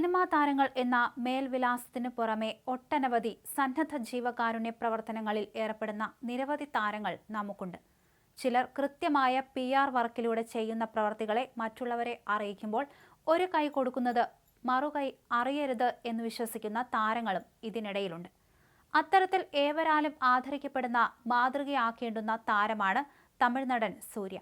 Cinema താരങ്ങൾ എന്ന മേൽവിലാസത്തിനു പുറമെ ഒട്ടനവധി സന്നദ്ധ ജീവകാരുണ്യ പ്രവർത്തനങ്ങളിൽ ഏർപ്പെടുന്ന നിരവധി താരങ്ങൾ നമുക്കുണ്ട്. ചിലർ കൃത്യമായ PR വർക്കിലൂടെ ചെയ്യുന്ന പ്രവർത്തികളെ മറ്റുള്ളവരെ അറിയിക്കുമ്പോൾ ഒരു കൈ കൊടുക്കുന്നത് മറുകൈ അറിയരുത് എന്ന് വിശ്വസിക്കുന്ന താരങ്ങളും ഇതിനിടയിലുണ്ട്. അത്തരത്തിൽ ഏവരാലും ആദരിക്കപ്പെടുന്ന മാതൃകയാക്കേണ്ടുന്ന താരമാണ് തമിഴ് നടൻ സൂര്യ.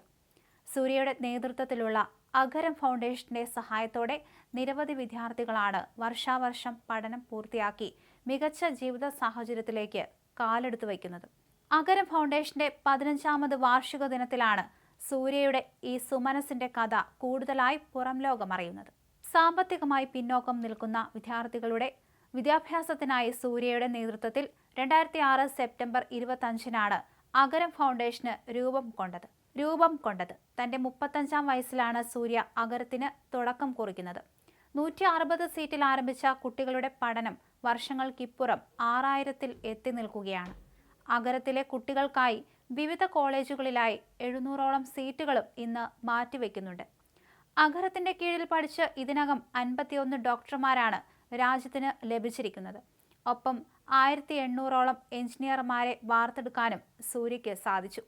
സൂര്യയുടെ നേതൃത്വത്തിലുള്ള അഗരം ഫൗണ്ടേഷന്റെ സഹായത്തോടെ നിരവധി വിദ്യാർത്ഥികളാണ് വർഷാവർഷം പഠനം പൂർത്തിയാക്കി മികച്ച ജീവിത സാഹചര്യത്തിലേക്ക് കാലെടുത്തു വയ്ക്കുന്നത്. അഗരം ഫൗണ്ടേഷന്റെ 15ാമത് വാർഷിക ദിനത്തിലാണ് സൂര്യയുടെ ഈ സുമനസിന്റെ കഥ കൂടുതലായി പുറം ലോകമറിയുന്നത്. സാമ്പത്തികമായി പിന്നോക്കം നിൽക്കുന്ന വിദ്യാർത്ഥികളുടെ വിദ്യാഭ്യാസത്തിനായി സൂര്യയുടെ നേതൃത്വത്തിൽ 2006 സെപ്റ്റംബർ 25-നാണ് അഗരം ഫൗണ്ടേഷന് രൂപം കൊണ്ടത്. തന്റെ 35ാം വയസ്സിലാണ് സൂര്യ അഗരത്തിന് തുടക്കം കുറിക്കുന്നത്. 160 സീറ്റിൽ ആരംഭിച്ച കുട്ടികളുടെ പഠനം വർഷങ്ങൾക്കിപ്പുറം 6000-ൽ എത്തി നിൽക്കുകയാണ്. അഗരത്തിലെ കുട്ടികൾക്കായി വിവിധ കോളേജുകളിലായി 700ഓളം സീറ്റുകളും ഇന്ന് മാറ്റിവെക്കുന്നുണ്ട്. അഗരത്തിന്റെ കീഴിൽ പഠിച്ച് ഇതിനകം 51 ഡോക്ടർമാരാണ് രാജ്യത്തിന് ലഭിച്ചിരിക്കുന്നത്. ഒപ്പം 1800ഓളം എഞ്ചിനീയർമാരെ വാർത്തെടുക്കാനും സൂര്യയ്ക്ക് സാധിച്ചു.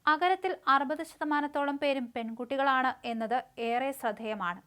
അഗരത്തിൽ 60% പേരും പെൺകുട്ടികളാണ് എന്നത് ഏറെ ശ്രദ്ധേയമാണ്.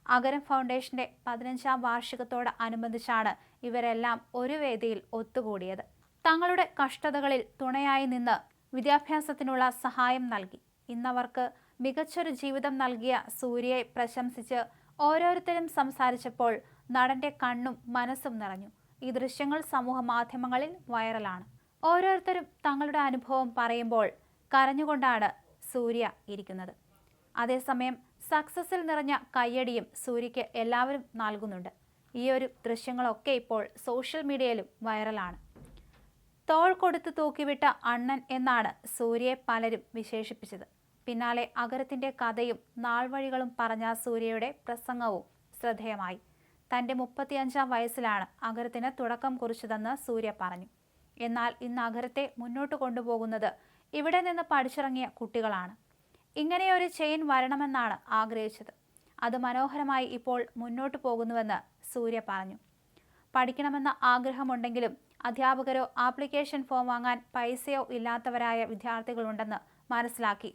അഗരം ഫൗണ്ടേഷന്റെ 15ാം വാർഷികത്തോട് അനുബന്ധിച്ചാണ് ഇവരെല്ലാം ഒരു വേദിയിൽ ഒത്തുകൂടിയത്. തങ്ങളുടെ കഷ്ടതകളിൽ തുണയായി നിന്ന് വിദ്യാഭ്യാസത്തിനുള്ള സഹായം നൽകി ഇന്നവർക്ക് മികച്ചൊരു ജീവിതം നൽകിയ സൂര്യയെ പ്രശംസിച്ച് ഓരോരുത്തരും സംസാരിച്ചപ്പോൾ നടന്റെ കണ്ണും മനസ്സും നിറഞ്ഞു. ഈ ദൃശ്യങ്ങൾ സമൂഹ മാധ്യമങ്ങളിൽ വൈറലാണ്. ഓരോരുത്തരും തങ്ങളുടെ അനുഭവം പറയുമ്പോൾ കരഞ്ഞുകൊണ്ടാണ് സൂര്യ ഇരിക്കുന്നത്. അതേസമയം സക്സസിൽ നിറഞ്ഞ കയ്യടിയും സൂര്യയ്ക്ക് എല്ലാവരും നൽകുന്നുണ്ട്. ഈ ഒരു ദൃശ്യങ്ങളൊക്കെ ഇപ്പോൾ സോഷ്യൽ മീഡിയയിലും വൈറലാണ്. തോൾ കൊടുത്ത് തൂക്കിവിട്ട അണ്ണൻ എന്നാണ് സൂര്യയെ പലരും വിശേഷിപ്പിച്ചത്. പിന്നാലെ അഗരത്തിന്റെ കഥയും നാൾവഴികളും പറഞ്ഞ സൂര്യയുടെ പ്രസംഗവും ശ്രദ്ധേയമായി. തന്റെ 35ാം വയസ്സിലാണ് അഗരത്തിന് തുടക്കം കുറിച്ചതെന്ന് സൂര്യ പറഞ്ഞു. എന്നാൽ ഇന്ന് അഗരത്തെ മുന്നോട്ട് കൊണ്ടുപോകുന്നത് ഇവിടെ നിന്ന് പഠിച്ചിറങ്ങിയ കുട്ടികളാണ്. ഇങ്ങനെയൊരു ചെയിൻ വരണമെന്നാണ് ആഗ്രഹിച്ചത്. അത് മനോഹരമായി ഇപ്പോൾ മുന്നോട്ട് പോകുന്നുവെന്ന് സൂര്യ പറഞ്ഞു. പഠിക്കണമെന്ന ആഗ്രഹമുണ്ടെങ്കിലും അധ്യാപകരോ ആപ്ലിക്കേഷൻ ഫോം വാങ്ങാൻ പൈസയോ ഇല്ലാത്തവരായ വിദ്യാർത്ഥികളുണ്ടെന്ന് മനസ്സിലാക്കി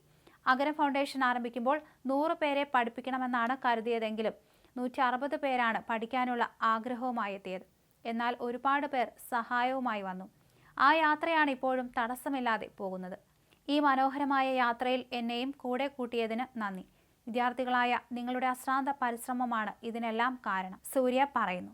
അഗരം ഫൗണ്ടേഷൻ ആരംഭിക്കുമ്പോൾ 100 പേരെ പഠിപ്പിക്കണമെന്നാണ് കരുതിയതെങ്കിലും 160 പേരാണ് പഠിക്കാനുള്ള ആഗ്രഹവുമായി എത്തിയത്. എന്നാൽ ഒരുപാട് പേർ സഹായവുമായി വന്നു. ആ യാത്രയാണ് ഇപ്പോഴും തടസ്സമില്ലാതെ പോകുന്നത്. ഈ മനോഹരമായ യാത്രയിൽ എന്നെയും കൂടെ കൂട്ടിയതിന് നന്ദി. വിദ്യാർത്ഥികളായ നിങ്ങളുടെ അശ്രാന്ത പരിശ്രമമാണ് ഇതിനെല്ലാം കാരണം, സൂര്യ പറയുന്നു.